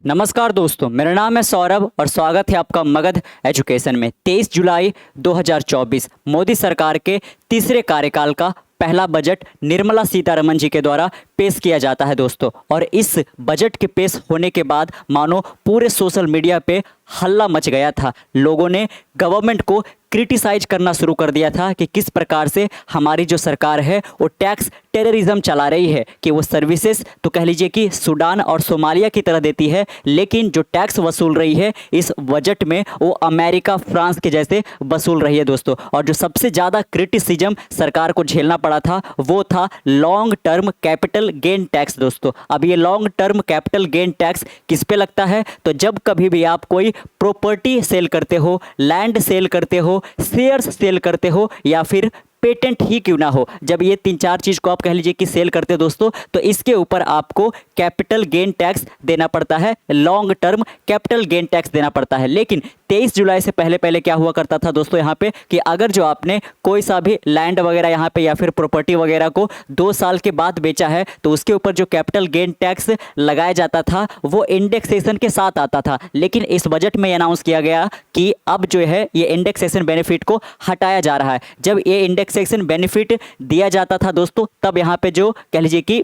नमस्कार दोस्तों, मेरा नाम है सौरभ और स्वागत है आपका मगध एजुकेशन में। 23 जुलाई 2024 मोदी सरकार के तीसरे कार्यकाल का पहला बजट निर्मला सीतारमण जी के द्वारा पेश किया जाता है दोस्तों। और इस बजट के पेश होने के बाद मानो पूरे सोशल मीडिया पे हल्ला मच गया था। लोगों ने गवर्नमेंट को क्रिटिसाइज करना शुरू कर दिया था कि किस प्रकार से हमारी जो सरकार है वो टैक्स टेररिज्म चला रही है, कि वो सर्विसेज तो कह लीजिए कि सूडान और सोमालिया की तरह देती है, लेकिन जो टैक्स वसूल रही है इस बजट में वो अमेरिका, फ्रांस के जैसे वसूल रही है दोस्तों। और जो सबसे ज़्यादा क्रिटिसिज्म सरकार को झेलना पड़ा था वो था long term capital gain tax दोस्तों। अब ये long term capital gain tax किस पे लगता है? तो जब कभी भी आप कोई प्रॉपर्टी सेल करते हो, लैंड सेल करते हो, शेयर्स सेल करते हो या फिर पेटेंट ही क्यों ना हो, जब ये तीन चार चीज़ को आप कह लीजिए कि सेल करते हो दोस्तों, तो इसके ऊपर आपको कैपिटल गेन टैक्स देना पड़ता है, long term capital gain tax देना पड़ता है। लेकिन 23 जुलाई से पहले पहले क्या हुआ करता था दोस्तों यहाँ पे, कि अगर जो आपने कोई सा भी लैंड वगैरह यहाँ पे या फिर प्रॉपर्टी वगैरह को 2 साल के बाद बेचा है तो उसके ऊपर जो कैपिटल गेन टैक्स लगाया जाता था वो इंडेक्सेशन के साथ आता था। लेकिन इस बजट में अनाउंस किया गया कि अब जो है ये इंडेक्सेशन बेनिफिट को हटाया जा रहा है। जब ये इंडेक्सेशन बेनिफिट दिया जाता था दोस्तों, तब यहाँ पे जो कह लीजिए कि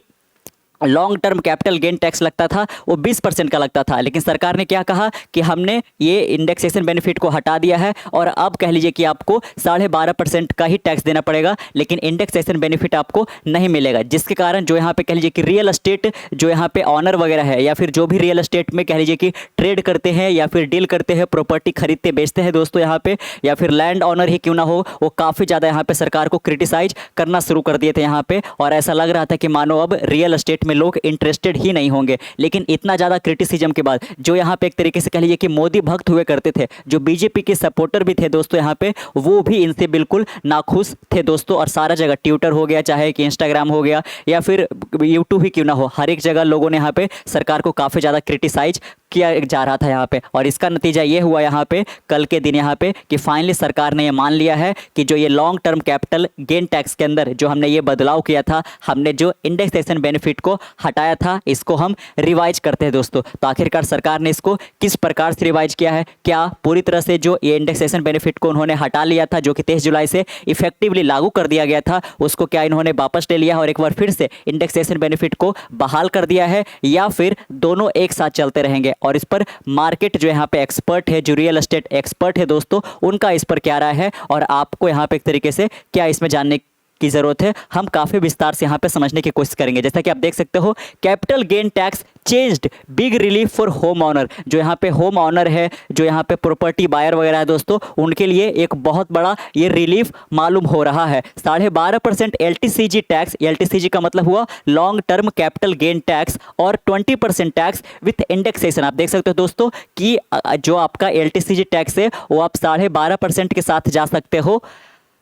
long term capital gain tax लगता था वो 20% का लगता था। लेकिन सरकार ने क्या कहा कि हमने ये इंडेक्सेशन बेनिफिट को हटा दिया है और अब कह लीजिए कि आपको 12.5% का ही टैक्स देना पड़ेगा, लेकिन इंडेक्सेशन बेनिफिट आपको नहीं मिलेगा। जिसके कारण जो यहाँ पे कह लीजिए कि रियल एस्टेट जो यहाँ पे ऑनर वगैरह है या फिर जो भी रियल एस्टेट में कह लीजिए कि ट्रेड करते हैं या फिर डील करते हैं, प्रॉपर्टी खरीदते बेचते हैं दोस्तों यहाँ पे, या फिर लैंड ऑनर ही क्यों ना हो, वो काफ़ी ज़्यादा यहाँ पे सरकार को क्रिटिसाइज करना शुरू कर दिए थे यहाँ पे। और ऐसा लग रहा था कि मानो अब रियल एस्टेट में लोग इंटरेस्टेड ही नहीं होंगे। लेकिन इतना ज़्यादा क्रिटिसिज्म के बाद जो यहाँ पे एक तरीके से कह लीजिए कि मोदी भक्त हुए करते थे, जो बीजेपी के सपोर्टर भी थे दोस्तों यहाँ पे, वो भी इनसे बिल्कुल नाखुश थे दोस्तों। और सारा जगह ट्विटर हो गया, चाहे कि इंस्टाग्राम हो गया या फिर यूट्यूब ही क्यों ना हो, हर एक जगह लोगों ने यहाँ पे सरकार को काफ़ी ज़्यादा क्रिटिसाइज किया जा रहा था यहाँ पे। और इसका नतीजा ये हुआ यहाँ पे कल के दिन यहाँ पे कि फाइनली सरकार ने ये मान लिया है कि जो ये long term capital gain tax के अंदर जो हमने ये बदलाव किया था, हमने जो इंडेक्सेशन बेनिफिट को हटाया था, इसको हम रिवाइज करते हैं दोस्तों। तो आखिरकार सरकार ने इसको किस प्रकार से रिवाइज किया है? क्या पूरी तरह से जो ये इंडेक्सेशन बेनिफिट को उन्होंने हटा लिया था, जो कि 23 जुलाई से इफेक्टिवली लागू कर दिया गया था, उसको क्या इन्होंने वापस ले लिया और एक बार फिर से इंडेक्सेशन बेनिफिट को बहाल कर दिया है, या फिर दोनों एक साथ चलते रहेंगे? और इस पर मार्केट जो यहाँ पे एक्सपर्ट है, जो रियल एस्टेट एक्सपर्ट है दोस्तों, उनका इस पर क्या राय है और आपको यहाँ पे एक तरीके से क्या इसमें जानने की जरूरत है, हम काफी विस्तार से यहाँ पे समझने की कोशिश करेंगे। जैसा कि आप देख सकते हो, capital gain tax changed, big relief for home owner. जो यहाँ पे होम ऑनर है, जो यहाँ पे प्रॉपर्टी बायर वगैरह है दोस्तों, उनके लिए एक बहुत बड़ा ये रिलीफ मालूम हो रहा है। 12.5% LTCG टैक्स, LTCG का मतलब हुआ long term capital gain tax, और 20% टैक्स विथ इंडेक्सेशन। आप देख सकते हो दोस्तों कि जो आपका LTCG टैक्स है वो आप 12.5% के साथ जा सकते हो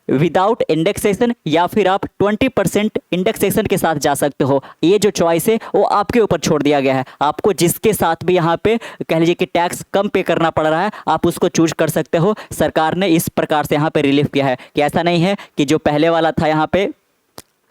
विदाउट इंडेक्सेशन, या फिर आप 20% इंडेक्सेशन के साथ जा सकते हो। ये जो चॉइस है वो आपके ऊपर छोड़ दिया गया है। आपको जिसके साथ भी यहाँ पे कह लीजिए कि टैक्स कम पे करना पड़ रहा है, आप उसको चूज कर सकते हो। सरकार ने इस प्रकार से यहाँ पे रिलीफ किया है कि ऐसा नहीं है कि जो पहले वाला था यहाँ पे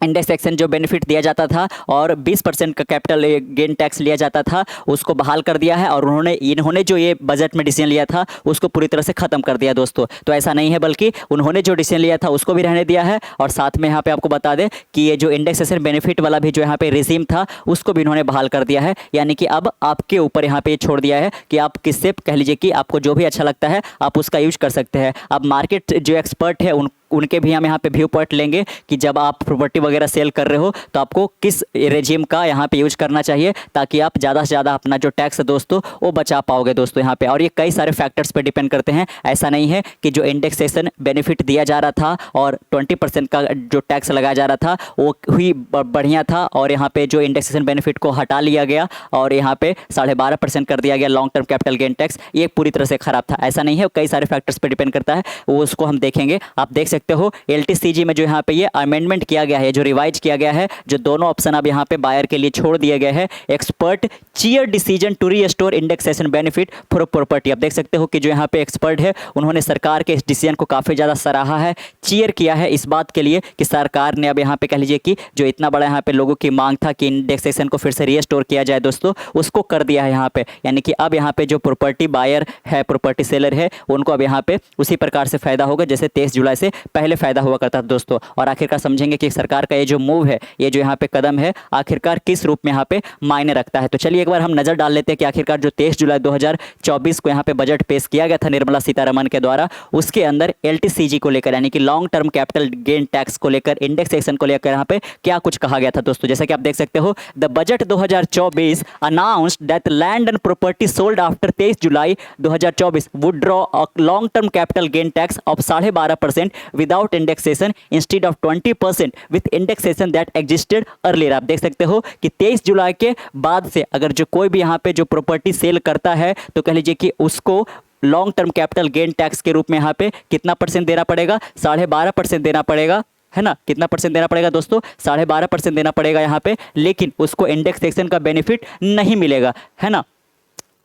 इंडेक्सेशन जो बेनिफिट दिया जाता था और 20% का कैपिटल गेन टैक्स लिया जाता था, उसको बहाल कर दिया है। और इन्होंने जो ये बजट में डिसीजन लिया था उसको पूरी तरह से ख़त्म कर दिया दोस्तों। तो ऐसा नहीं है, बल्कि उन्होंने जो डिसीजन लिया था उसको भी रहने दिया है, और साथ में यहाँ पे आपको बता दें कि ये जो इंडेक्सेशन बेनिफिट वाला भी जो यहाँ पे रिजीम था उसको भी इन्होंने बहाल कर दिया है। यानी कि अब आपके ऊपर यहाँ पे छोड़ दिया है कि आप किससे कह लीजिए कि आपको जो भी अच्छा लगता है आप उसका यूज कर सकते हैं। अब मार्केट जो एक्सपर्ट है उनके भी हम यहाँ पे व्यू पॉइंट लेंगे कि जब आप प्रॉपर्टी वगैरह सेल कर रहे हो तो आपको किस रेजिम का यहाँ पे यूज करना चाहिए, ताकि आप ज़्यादा से ज़्यादा अपना जो टैक्स है दोस्तों वो बचा पाओगे दोस्तों यहाँ पे। और ये कई सारे फैक्टर्स पे डिपेंड करते हैं। ऐसा नहीं है कि जो इंडेक्सेशन बेनिफिट दिया जा रहा था और 20% का जो टैक्स लगाया जा रहा था वो ही बढ़िया था, और यहाँ पे जो इंडेक्सेशन बेनिफिट को हटा लिया गया और यहाँ पे 12.5% कर दिया गया long term capital gain tax, ये पूरी तरह से खराब था। ऐसा नहीं है, कई सारे फैक्टर्स पे डिपेंड करता है, वो उसको हम देखेंगे। आप देख सकते सकते हो LTCG में जो यहाँ पे ये अमेंडमेंट किया गया है, जो रिवाइज किया गया है, जो दोनों ऑप्शन अब यहाँ पे बायर के लिए छोड़ दिए गए हैं। Expert cheer decision to restore indexation benefit for property. आप देख सकते हो कि जो यहाँ पे एक्सपर्ट है उन्होंने सरकार के इस डिसीजन को काफ़ी ज़्यादा सराहा है, चीयर किया है इस बात के लिए कि सरकार ने अब यहाँ पे कह लीजिए कि जो इतना बड़ा यहाँ पे लोगों की मांग था कि इंडेक्सेशन को फिर से रीस्टोर किया जाए दोस्तों, उसको कर दिया है यहाँ पे। यानी कि अब यहाँ पे जो प्रॉपर्टी बायर है, प्रॉपर्टी सेलर है, उनको अब यहाँ पे उसी प्रकार से फायदा होगा जैसे 23 जुलाई से पहले फायदा हुआ करता था दोस्तों। और आखिरकार समझेंगे कि सरकार का ये जो मूव है, ये जो यहाँ पे कदम है, आखिरकार किस रूप में यहाँ पे मायने रखता है। तो चलिए एक बार हम नजर डाल लेते हैं कि आखिरकार जो 23 जुलाई 2024 को यहाँ पे बजट पेश किया गया था निर्मला सीतारमण के द्वारा, उसके अंदर LTCG को लेकर यानी कि long term capital gain tax को लेकर, इंडेक्सेशन को लेकर यहाँ पे क्या कुछ कहा गया था दोस्तों। जैसे कि आप देख सकते हो, the budget 2024 announced that land and property sold after 23 July 2024 would draw a long term capital gain tax of 12.5% without indexation instead of 20% with indexation that existed earlier. आप देख सकते हो कि 23 जुलाई के बाद से अगर जो कोई भी यहाँ पे जो प्रॉपर्टी सेल करता है तो कह लीजिए कि उसको long term capital gain tax के रूप में यहाँ पे कितना % देना पड़ेगा, 12.5% देना पड़ेगा, है ना। कितना % देना पड़ेगा दोस्तों, 12.5% देना पड़ेगा यहाँ पे, लेकिन उसको इंडेक्सेशन का बेनिफिट नहीं मिलेगा, है ना।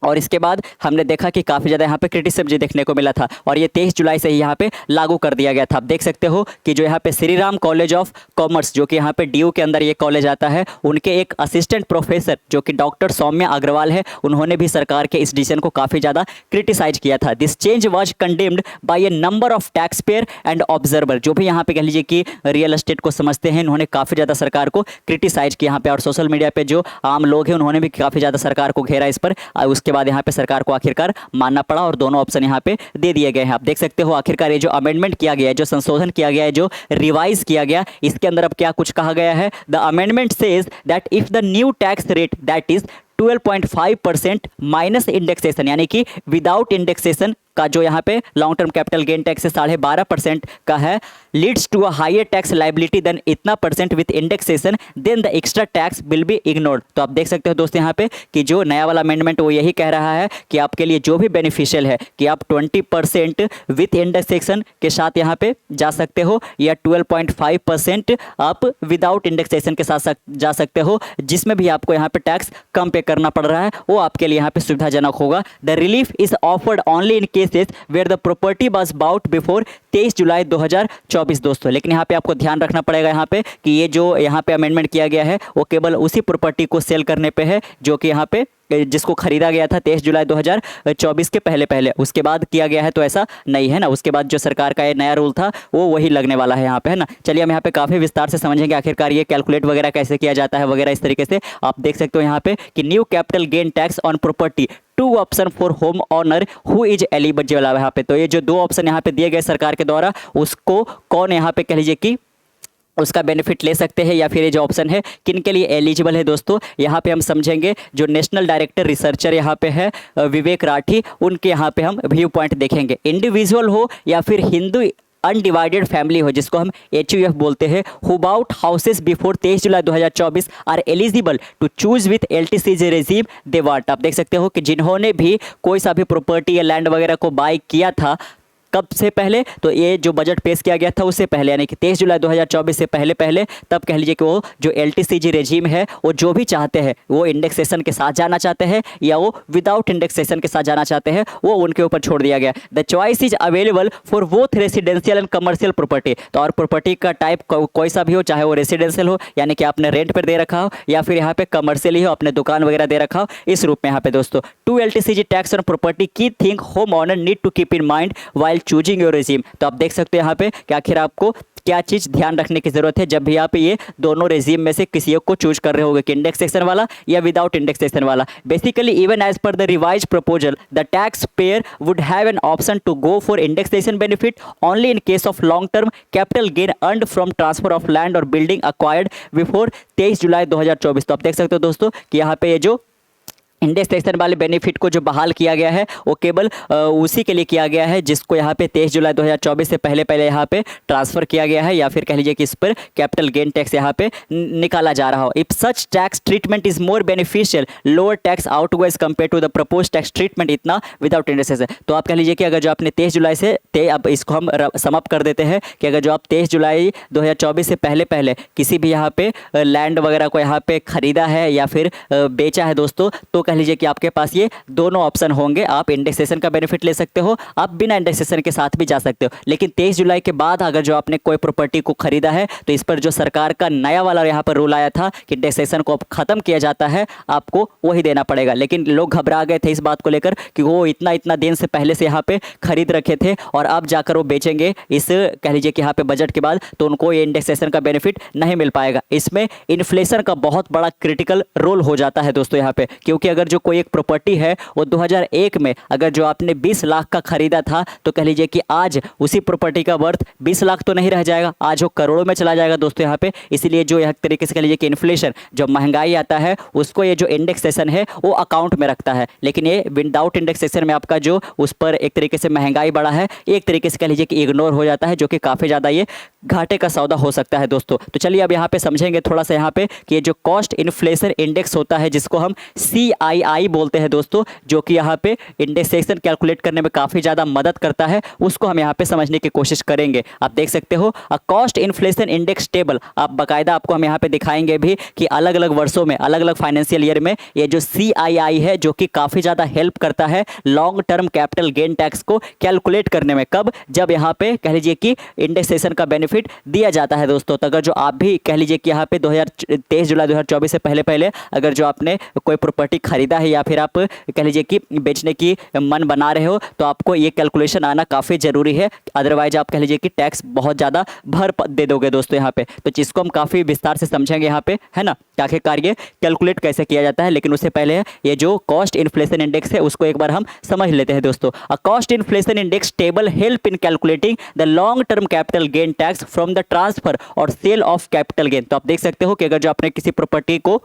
और इसके बाद हमने देखा कि काफ़ी ज़्यादा यहाँ पे क्रिटिसिज्म जी देखने को मिला था और ये 23 जुलाई से ही यहाँ पे लागू कर दिया गया था। आप देख सकते हो कि जो यहाँ पे Shri Ram college of commerce, जो कि यहाँ पे DU के अंदर ये कॉलेज आता है, उनके एक असिस्टेंट प्रोफेसर जो कि डॉक्टर सौम्या अग्रवाल है, उन्होंने भी सरकार के इस डिसीजन को काफ़ी ज़्यादा क्रिटिसाइज किया था। This change was condemned by A number of tax payer and observer. जो भी यहाँ पे कह लीजिए कि रियल एस्टेट को समझते हैं, उन्होंने काफ़ी ज़्यादा सरकार को क्रिटिसाइज किया यहाँ पे, और सोशल मीडिया पर जो आम लोग हैं उन्होंने भी काफ़ी ज़्यादा सरकार को घेरा इस पर। उसके बाद यहाँ पे सरकार को आखिरकार मानना पड़ा और दोनों ऑप्शन यहाँ पे दे दिए गए हैं। आप देख सकते हो आखिरकार ये जो अमेंडमेंट किया गया है, जो संशोधन किया गया है, जो रिवाइज किया गया, इसके अंदर अब क्या कुछ कहा गया है। The amendment says that if the new tax rate that is 12.5% minus indexation, यानी कि विदाउट इंडेक्सेशन का जो यहाँ पे long term capital gain tax से 12.5% का है, leads to a higher tax liability than इतना % with indexation, then the extra tax will be ignored. तो आप देख सकते हो दोस्तों यहाँ पे कि जो नया वाला अमेंडमेंट वो यही कह रहा है कि आपके लिए जो भी बेनिफिशियल है कि आप 20% विथ इंडेक्सेशन के साथ यहाँ पे जा सकते हो, या 12.5% आप विदाउट इंडेक्सेशन के साथ जा सकते हो, जिसमें भी आपको यहाँ पे टैक्स कम पे करना पड़ रहा है, वो आपके लिए यहाँ पे सुविधाजनक होगा। The relief is offered only in cases where the property was bought before 23 July 2024 दोस्तों। लेकिन यहाँ पे आपको ध्यान रखना पड़ेगा यहाँ पे कि ये जो यहाँ पे अमेंडमेंट किया गया है वो केवल उसी प्रॉपर्टी को सेल करने पे है जो कि यहाँ पे जिसको खरीदा गया था 23 जुलाई 2024 के पहले। उसके बाद किया गया है तो ऐसा नहीं है ना। उसके बाद जो सरकार का ये नया रूल था वो वही लगने वाला है यहाँ पे, है ना। चलिए हम यहाँ पे काफ़ी विस्तार से समझेंगे आखिरकार ये कैलकुलेट वगैरह कैसे किया जाता है वगैरह। इस तरीके से आप देख सकते हो यहाँ पे कि new capital gain tax on property, 2 option for home owner who is eligible यहाँ पे। तो ये जो 2 ऑप्शन यहाँ पे दिए गए सरकार के द्वारा, उसको कौन यहाँ पे कह लीजिए कि उसका बेनिफिट ले सकते हैं, या फिर ये जो ऑप्शन है किन के लिए एलिजिबल है दोस्तों। यहाँ पे हम समझेंगे जो नेशनल डायरेक्टर रिसर्चर यहाँ पे है विवेक राठी, उनके यहाँ पे हम व्यू पॉइंट देखेंगे। इंडिविजुअल हो या फिर हिंदू अनडिवाइडेड फैमिली हो, जिसको हम HUF बोलते हैं, who bought houses before 23 July 2024 are eligible to choose with LTCG regime they want. आप देख सकते हो कि जिन्होंने भी कोई सा भी प्रॉपर्टी या लैंड वगैरह को बाय किया था कब से पहले, तो ये जो बजट पेश किया गया था उससे पहले, यानी कि 23 जुलाई 2024 से पहले, तब कह लीजिए कि वो जो LTCG रेजिम है वो जो भी चाहते हैं, वो इंडेक्सेशन के साथ जाना चाहते हैं या वो विदाउट इंडेक्सेशन के साथ जाना चाहते हैं, वो उनके ऊपर छोड़ दिया गया। The choice is available for both residential and commercial property. तो और प्रॉपर्टी का टाइप कोई सा भी हो, चाहे वो रेसिडेंशियल हो यानी कि आपने रेंट पर दे रखा हो, या फिर यहाँ पे कमर्शियल ही हो, अपने दुकान वगैरह दे रखा हो, इस रूप में यहाँ पे दोस्तों। To LTCG tax on property की thing home owner need to keep in mind while choosing your regime. तो आप देख सकते हो यहाँ पे कि आखिर आपको क्या चीज़ ध्यान रखने की जरूरत है जब भी आप ये दोनों रेजिम में से किसी एक को चूज कर रहे होगे कि इंडेक्सेशन वाला या विदाउट इंडेक्सेशन वाला। Basically even as per the revise proposal the taxpayer would have an option to go for indexation benefit only in case of long term capital gain earned from transfer of land और building acquired before 23 July 2024। तो आप देख सकते हो दोस्तों कि यहाँ पे ये जो इंडेक्सेशन वाले बेनिफिट को जो बहाल किया गया है वो केवल उसी के लिए किया गया है जिसको यहाँ पे 23 जुलाई 2024 से पहले पहले यहाँ पे ट्रांसफ़र किया गया है, या फिर कह लीजिए कि इस पर कैपिटल गेन टैक्स यहाँ पे निकाला जा रहा हो। If such tax treatment is more beneficial, lower tax outweighs compare to the propose tax treatment इतना विदाउट इंडेक्सेशन। तो आप कह लीजिए कि अगर जो आपने 23 जुलाई से अब इसको हम समाप्त कर देते हैं कि अगर जो आप 23 जुलाई 2024 से पहले पहले किसी भी यहाँ पे लैंड वगैरह को यहाँ पे खरीदा है या फिर बेचा है दोस्तों, तो कह लीजिए कि आपके पास ये दोनों ऑप्शन होंगे। आप इंडेक्सेशन का बेनिफिट ले सकते हो, आप बिना इंडेक्सेशन के साथ भी जा सकते हो। लेकिन 23 जुलाई के बाद अगर जो आपने कोई प्रॉपर्टी को खरीदा है तो इस पर जो सरकार का नया वाला यहाँ पर रूल आया था कि इंडेक्सेशन को अब खत्म किया जाता है, आपको वही देना पड़ेगा। लेकिन लोग घबरा गए थे इस बात को लेकर कि वो इतना इतना दिन से पहले से यहाँ पे खरीद रखे थे और अब जाकर वो बेचेंगे इस कह लीजिए कि यहाँ पे बजट के बाद, तो उनको ये इंडेक्सेशन का बेनिफिट नहीं मिल पाएगा। इसमें इन्फ्लेशन का बहुत बड़ा क्रिटिकल रोल हो जाता है दोस्तों यहाँ पे, क्योंकि अगर जो कोई एक प्रॉपर्टी है वो 2001 में अगर जो आपने 20 लाख का खरीदा था तो कह लीजिए कि आज उसी प्रॉपर्टी का वर्थ 20 लाख तो नहीं रह जाएगा, आज वो करोड़ों में चला जाएगा दोस्तों यहाँ पे। इसीलिए जो एक तरीके से कह लीजिए कि इन्फ्लेशन जो महंगाई आता है उसको ये जो इंडेक्सेशन है वो अकाउंट में रखता है। लेकिन ये विदाउट इंडेक्सेशन में आपका जो उस पर एक तरीके से महंगाई बढ़ा है एक तरीके से कह लीजिए कि इग्नोर हो जाता है, जो कि काफ़ी ज़्यादा ये घाटे का सौदा हो सकता है दोस्तों। तो चलिए अब यहाँ पे समझेंगे थोड़ा सा यहाँ पे कि ये जो कॉस्ट इन्फ्लेशन इंडेक्स होता है जिसको हम CII बोलते हैं दोस्तों, जो कि यहाँ पे इंडेक्सेशन कैलकुलेट करने में काफ़ी ज़्यादा मदद करता है, उसको हम यहाँ पे समझने की कोशिश करेंगे। आप देख सकते हो कॉस्ट इन्फ्लेशन इंडेक्स टेबल, आप बाकायदा आपको हम यहाँ पे दिखाएंगे भी कि अलग अलग वर्षों में अलग अलग फाइनेंशियल ईयर में ये जो CII है जो कि काफ़ी ज़्यादा हेल्प करता है long term capital gain tax को कैलकुलेट करने में। कब? जब यहाँ पे कह लीजिए कि इंडेक्सेशन का बेनिफिट दिया जाता है दोस्तों। तो अगर जो आप भी कह लीजिए कि यहाँ पे 23 जुलाई 2024 से पहले पहले अगर जो आपने कोई प्रॉपर्टी खरीदा है या फिर आप कह लीजिए कि बेचने की मन बना रहे हो तो आपको ये कैलकुलेशन आना काफ़ी ज़रूरी है, अदरवाइज आप कह लीजिए कि टैक्स बहुत ज़्यादा भर दे दोगे दोस्तों यहाँ पे। तो जिसको हम काफ़ी विस्तार से समझेंगे यहाँ पे, है ना, कि आखिरकार ये कैलकुलेट कैसे किया जाता है। लेकिन उससे पहले ये जो कॉस्ट इन्फ्लेशन इंडेक्स है उसको एक बार हम समझ लेते हैं दोस्तों। A cost inflation index table help in calculating the long term capital gain tax from the transfer और सेल ऑफ कैपिटल गेन। तो आप देख सकते हो कि अगर जो आपने किसी प्रॉपर्टी को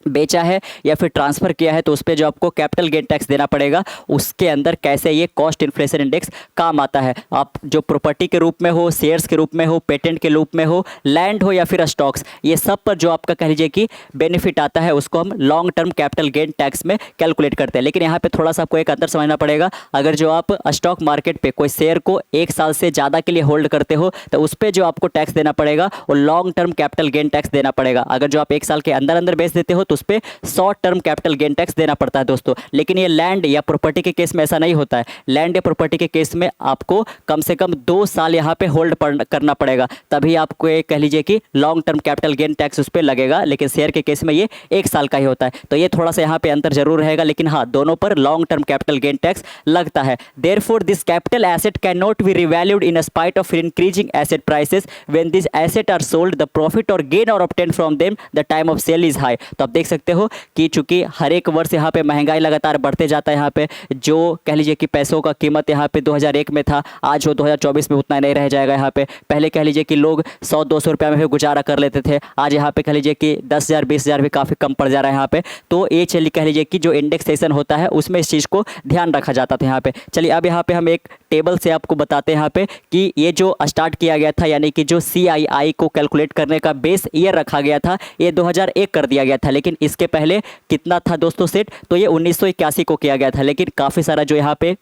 बेचा है या फिर ट्रांसफ़र किया है तो उस पर जो आपको कैपिटल गेन टैक्स देना पड़ेगा, उसके अंदर कैसे ये कॉस्ट इन्फ्लेशन इंडेक्स काम आता है। आप जो प्रॉपर्टी के रूप में हो, शेयर्स के रूप में हो, पेटेंट के रूप में हो, लैंड हो या फिर स्टॉक्स, ये सब पर जो आपका कह लीजिए कि बेनिफिट आता है उसको हम long term capital gain tax में कैलकुलेट करते हैं। लेकिन यहाँ पर थोड़ा सा आपको एक अंतर समझना पड़ेगा। अगर जो आप स्टॉक मार्केट पर कोई शेयर को 1 साल से ज़्यादा के लिए होल्ड करते हो तो उस पर जो आपको टैक्स देना पड़ेगा वो long term capital gain tax देना पड़ेगा। अगर जो आप 1 साल के अंदर अंदर बेच देते हो तो उस पर short term capital gain tax देना पड़ता है दोस्तों। लेकिन ये लैंड या प्रॉपर्टी के केस में ऐसा नहीं होता है। लैंड या प्रॉपर्टी के केस में आपको कम से कम 2 साल यहाँ पे होल्ड करना पड़ेगा, तभी आपको ये कह लीजिए कि long term capital gain tax उस पर लगेगा। लेकिन शेयर के केस में ये 1 साल का ही होता है। तो ये थोड़ा सा यहाँ पे अंतर जरूर रहेगा, लेकिन हाँ, दोनों पर long term capital gain tax लगता है। Therefore this capital asset cannot be revalued in spite of increasing asset prices when this asset are sold the profit और गेन और obtain from them the time of sale is high. तो आप देख सकते हो कि चूंकि हर एक वर्ष यहाँ पे महंगाई लगातार बढ़ते जाता है। यहाँ पे जो कह लीजिए कि पैसों का कीमत यहाँ पे 2001 में था, आज वो 2024 में उतना नहीं रह जाएगा। यहाँ पे पहले कह लीजिए कि लोग 100-200 रुपये में भी गुजारा कर लेते थे, आज यहाँ पे कह लीजिए कि 10,000 20,000 भी काफ़ी कम पड़ जा रहा है यहाँ पे। तो ये चलिए कह लीजिए कि जो इंडेक्सेशन होता है उसमें इस चीज़ को ध्यान रखा जाता था यहाँ पे। चलिए अब यहाँ पे हम एक टेबल से आपको बताते हैं यहाँ पे कि ये जो स्टार्ट किया गया था, यानी कि जो CII को कैलकुलेट करने का बेस ईयर रखा गया था, ये 2001 कर दिया गया था। लेकिन इसके पहले कितना था दोस्तों सेट, तो ये 1981 को किया गया था। लेकिन काफ़ी सारा जो यहाँ पे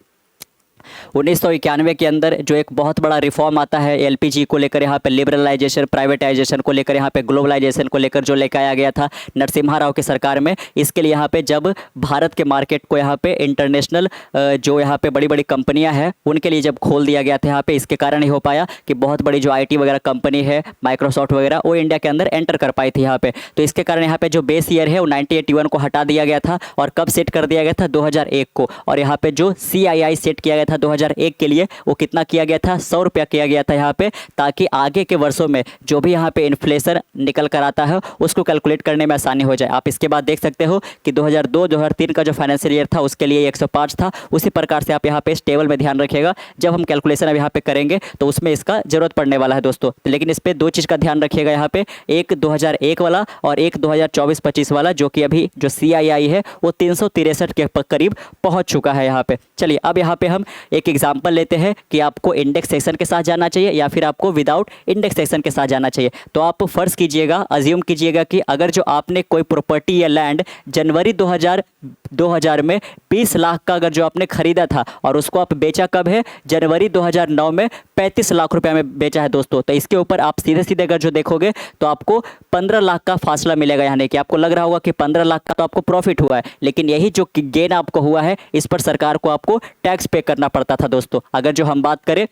1991 के अंदर जो एक बहुत बड़ा रिफॉर्म आता है LPG को लेकर, यहाँ पे लिबरलाइजेशन, प्राइवेटाइजेशन को लेकर, यहाँ पे ग्लोबलाइजेशन को लेकर जो लेकर आया गया था नरसिम्हा राव की सरकार में। इसके लिए यहाँ पे जब भारत के मार्केट को यहाँ पे इंटरनेशनल जो यहाँ पे बड़ी बड़ी कंपनियाँ हैं उनके लिए जब खोल दिया गया था यहाँ पे, इसके कारण ही हो पाया कि बहुत बड़ी जो IT वगैरह कंपनी है, माइक्रोसॉफ्ट वगैरह, वो इंडिया के अंदर एंटर कर पाई थी यहाँ पे। तो इसके कारण यहाँ पे जो बेस ईयर है वो 1981 को हटा दिया गया था। और कब सेट कर दिया गया था? 2001 को। और यहाँ पे जो CII सेट किया गया था 2001 के लिए वो कितना किया गया था, 100 रुपया किया गया था यहाँ पे, ताकि आगे के वर्षों में जो भी यहाँ पे इन्फ्लेशन निकल कर आता है उसको कैलकुलेट करने में आसानी हो जाए। आप इसके बाद देख सकते हो कि 2002-2003 का जो फाइनेंशियल ईयर था उसके लिए 105 था। उसी प्रकार से आप यहाँ पे इस टेबल में ध्यान रखिएगा, जब हम कैलकुलेशन अब यहाँ पे करेंगे तो उसमें इसका जरूरत पड़ने वाला है दोस्तों। लेकिन इस पर दो चीज़ का ध्यान रखिएगा यहाँ पे, एक 2001 वाला और एक 2024-25 वाला, जो कि अभी जो CII है वो 363 के करीब पहुँच चुका है यहाँ पे। चलिए अब यहाँ पे हम एक एग्जाम्पल लेते हैं कि आपको इंडेक्सेशन के साथ जाना चाहिए या फिर आपको विदाउट इंडेक्सेशन के साथ जाना चाहिए। तो आप फर्ज कीजिएगा, अज्यूम कीजिएगा कि अगर जो आपने कोई प्रॉपर्टी या लैंड जनवरी 2000 में 20 लाख का अगर जो आपने खरीदा था और उसको आप बेचा कब है, जनवरी 2009 में 35 लाख रुपए में बेचा है दोस्तों। तो इसके ऊपर आप सीधे सीधे अगर जो देखोगे तो आपको 15 लाख का फासला मिलेगा। यानी कि आपको लग रहा होगा कि 15 लाख का तो आपको प्रॉफिट हुआ है, लेकिन यही जो गेन आपको हुआ है इस पर सरकार को आपको टैक्स पे करना पड़ता था दोस्तों। अगर जो हम बात करें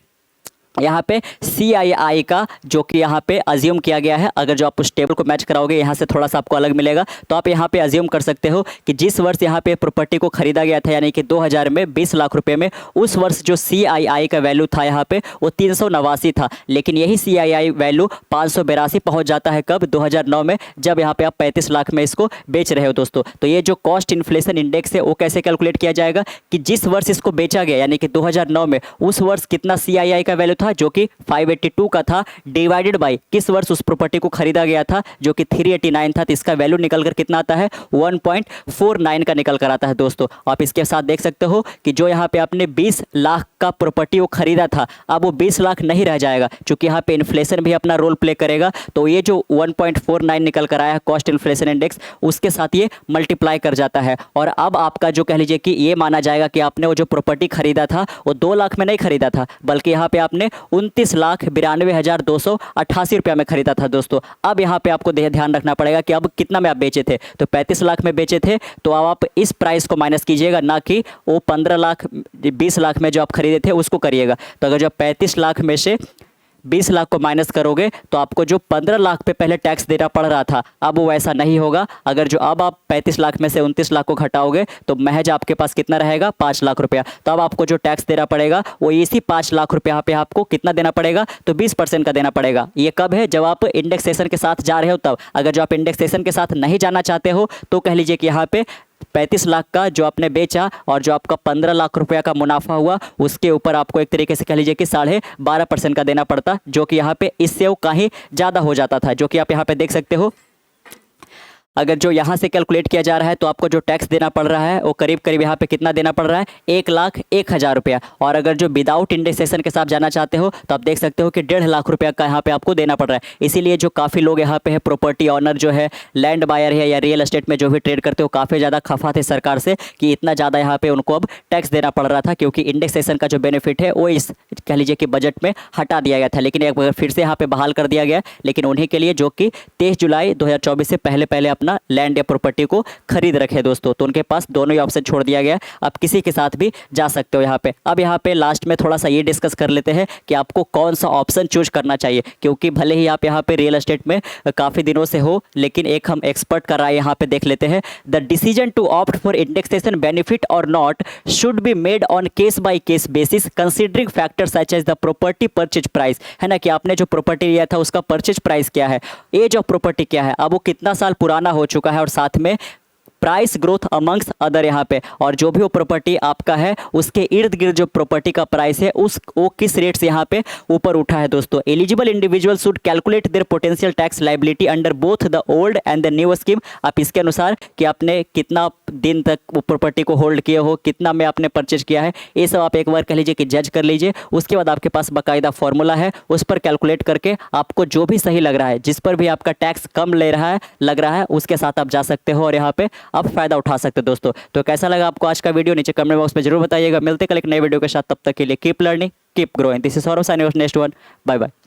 यहाँ पे CII का, जो कि यहाँ पे अज्यूम किया गया है, अगर जो आप उस टेबल को मैच कराओगे यहाँ से थोड़ा सा आपको अलग मिलेगा, तो आप यहाँ पे अज्यूम कर सकते हो कि जिस वर्ष यहाँ पे प्रॉपर्टी को खरीदा गया था यानी कि 2000 में 20 लाख रुपए में, उस वर्ष जो CII का वैल्यू था यहाँ पे वो 389 था। लेकिन यही CII वैल्यू 582 पहुँच जाता है कब, 2009 में, जब यहाँ पे आप 35 लाख में इसको बेच रहे हो दोस्तों। तो ये जो कॉस्ट इन्फ्लेशन इंडेक्स है वो कैसे कैलकुलेट किया जाएगा कि जिस वर्ष इसको बेचा गया यानी कि 2009 में, उस वर्ष कितना CII का वैल्यू था जो कि 582 का था, डिवाइडेड बाय किस वर्ष उस प्रॉपर्टी को खरीदा गया था जो कि 389 था। तो इसका वैल्यू निकल कर कितना आता है, 1.49 का निकल कर आता है दोस्तों। आप इसके साथ देख सकते हो कि जो यहाँ पे आपने 20 लाख का प्रॉपर्टी को खरीदा था, अब वो 20 लाख नहीं रह जाएगा, क्योंकि यहाँ पे इन्फ्लेशन भी अपना रोल प्ले करेगा। तो ये जो 1.49 निकल कर आया है कॉस्ट इन्फ्लेशन इंडेक्स, उसके साथ ये मल्टीप्लाई कर जाता है। और अब आपका जो कह लीजिए कि ये माना जाएगा कि आपने वो जो प्रॉपर्टी खरीदा था वो 2 लाख में नहीं खरीदा था, बल्कि यहाँ पे आपने 29,92,288 रुपया में खरीदा था दोस्तों। अब यहाँ पे आपको ध्यान रखना पड़ेगा कि अब कितना में आप बेचे थे, तो 35 लाख में बेचे थे, तो अब आप इस प्राइस को माइनस कीजिएगा, ना कि वो 15 लाख 20 लाख में जो आप खरीदे थे उसको करिएगा। तो अगर जो 35 लाख में से 20 लाख को माइनस करोगे तो आपको जो 15 लाख पे पहले टैक्स देना पड़ रहा था, अब वो वैसा नहीं होगा। अगर जो अब आप 35 लाख में से 29 लाख को घटाओगे तो महज आपके पास कितना रहेगा, 5 लाख रुपया। तो अब आपको जो टैक्स देना पड़ेगा वो इसी 5 लाख रुपया पे आपको कितना देना पड़ेगा, तो 20% का देना पड़ेगा। ये कब है, जब आप इंडेक्सेशन के साथ जा रहे हो तब। अगर जो आप इंडेक्सेशन के साथ नहीं जाना चाहते हो तो कह लीजिए कि यहाँ पे 35 लाख का जो आपने बेचा और जो आपका 15 लाख रुपया का मुनाफा हुआ, उसके ऊपर आपको एक तरीके से कह लीजिए कि 12.5% का देना पड़ता, जो कि यहाँ पे इससे वो कहीं ज़्यादा हो जाता था, जो कि आप यहाँ पे देख सकते हो। अगर जो यहाँ से कैलकुलेट किया जा रहा है तो आपको जो टैक्स देना पड़ रहा है वो करीब करीब यहाँ पे कितना देना पड़ रहा है, 1,01,000 रुपया। और अगर जो विदाउट इंडेक्सेशन के साथ जाना चाहते हो तो आप देख सकते हो कि 1.5 लाख रुपया का यहाँ पे आपको देना पड़ रहा है। इसीलिए जो काफ़ी लोग यहाँ पे है, प्रॉपर्टी ऑनर जो है, लैंड बायर है या रियल एस्टेट में जो भी ट्रेड करते हो, काफ़ी ज़्यादा खफा थे सरकार से कि इतना ज़्यादा यहाँ पे उनको अब टैक्स देना पड़ रहा था, क्योंकि इंडेक्सेशन का जो बेनिफिट है वो इस कह लीजिए कि बजट में हटा दिया गया था। लेकिन एक बार फिर से यहाँ पे बहाल कर दिया गया, लेकिन उन्हीं के लिए जो कि 23 जुलाई 2024 से पहले अपना लैंड या प्रॉपर्टी को खरीद रखे दोस्तों, तो उनके पास दोनों ही ऑप्शन छोड़ दिया गया। आप किसी के साथ भी जा सकते हो यहाँ पे। अब यहाँ पे लास्ट में थोड़ा सा ये डिस्कस कर लेते हैं कि आपको कौन सा ऑप्शन चूज करना चाहिए, क्योंकि भले ही आप यहाँ पे रियल एस्टेट में काफ़ी दिनों से हो, लेकिन एक हम एक्सपर्ट का राय यहाँ पे देख लेते हैं। The decision to opt for indexation benefit or not should be made on case by case basis considering factors such as the property purchase price. है ना, कि आपने जो प्रॉपर्टी लिया था उसका परचेज प्राइस क्या है, एज ऑफ प्रॉपर्टी क्या है, अब वो कितना साल पुराना हो चुका है, और साथ में प्राइस ग्रोथ अमंग्स अदर यहाँ पे, और जो भी वो प्रॉपर्टी आपका है उसके इर्द गिर्द जो प्रॉपर्टी का प्राइस है वो किस रेट से यहाँ पे ऊपर उठा है दोस्तों। Eligible individual should calculate their potential tax liability under both the old and the new scheme. आप इसके अनुसार कि आपने कितना दिन तक वो प्रॉपर्टी को होल्ड किए हो, कितना में आपने परचेज किया है, ये सब आप एक बार कह लीजिए कि जज कर लीजिए। उसके बाद आपके पास बाकायदा फॉर्मूला है, उस पर कैलकुलेट करके आपको जो भी सही लग रहा है, जिस पर भी आपका टैक्स कम लग रहा है उसके साथ आप जा सकते हो और यहाँ पे आप फायदा उठा सकते हो दोस्तों। तो कैसा लगा आपको आज का वीडियो, नीचे कमेंट बॉक्स में जरूर बताइएगा। मिलते कल एक नए वीडियो के साथ, तब तक के लिए keep learning keep growing. This is Saurabh signing off, next one, bye bye.